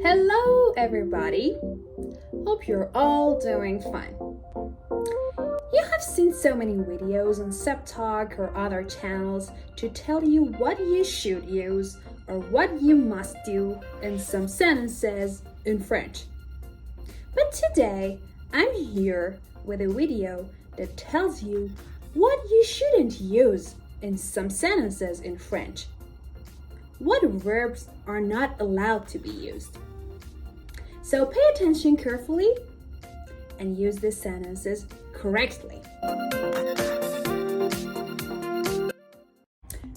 Hello everybody! Hope you're all doing fine. You have seen so many videos on Septalk or other channels to tell you what you should use or what you must do in some sentences in French. But today I'm here with a video that tells you what you shouldn't use in some sentences in French. What verbs are not allowed to be used. So pay attention carefully and use these sentences correctly.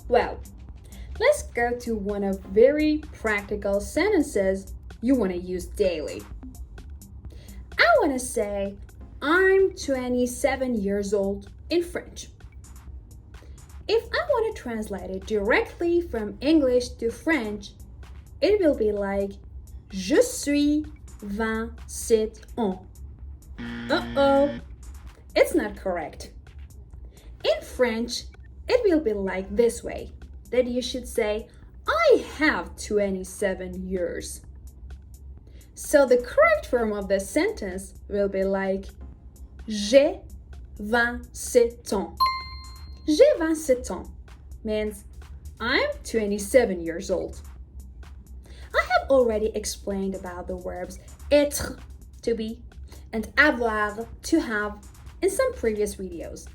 Well, let's go to one of very practical sentences you want to use daily. I want to say, I'm 27 years old in French. If I want to translate it directly from English to French, it will be like Je suis 27 ans. Uh-oh, it's not correct. In French, it will be like this way, that you should say, I have 27 years. So the correct form of the sentence will be like J'ai 27 ans. J'ai 27 ans means I'm 27 years old. I have already explained about the verbs être, to be, and avoir, to have, in some previous videos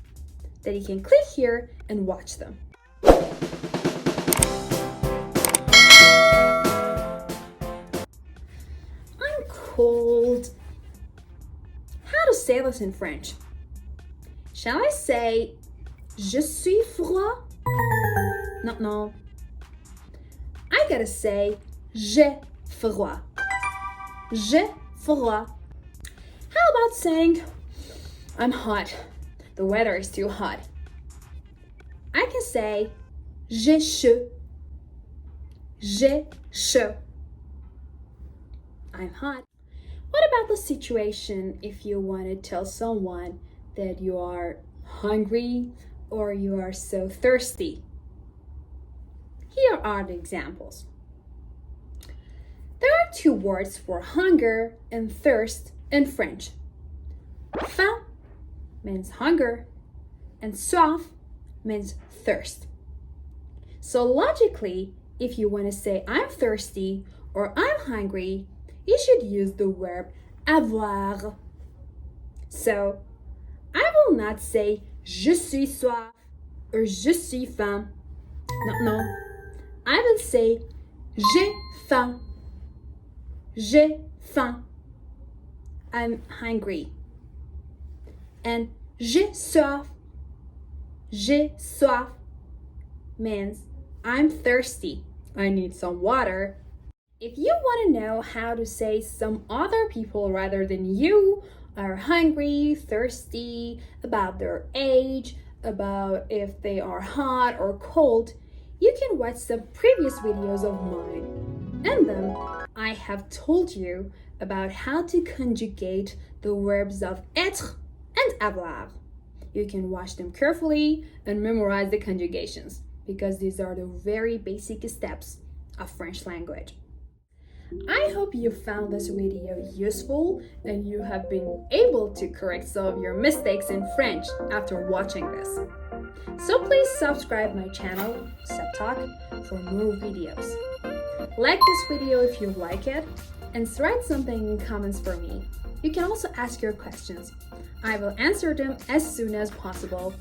that you can click here and watch them. I'm cold. How to say this in French? Shall I say Je suis froid? No. I gotta say j'ai froid. J'ai froid. How about saying I'm hot? The weather is too hot. I can say j'ai chaud. J'ai chaud. I'm hot. What about the situation if you want to tell someone that you are hungry or you are so thirsty? Here are the examples. There are two words for hunger and thirst in French. Faim means hunger and soif means thirst. So logically, if you want to say I'm thirsty or I'm hungry, you should use the verb avoir. So I will not say je suis soif or je suis faim. No. I will say j'ai faim. J'ai faim. I'm hungry. And j'ai soif. J'ai soif means I'm thirsty. I need some water. If you want to know how to say some other people rather than you are hungry, thirsty, about their age, about if they are hot or cold, you can watch some previous videos of mine. In them, I have told you about how to conjugate the verbs of être and avoir. You can watch them carefully and memorize the conjugations because these are the very basic steps of French language. I hope you found this video useful and you have been able to correct some of your mistakes in French after watching this. So please subscribe my channel, Septalk, for more videos. Like this video if you like it and write something in comments for me. You can also ask your questions. I will answer them as soon as possible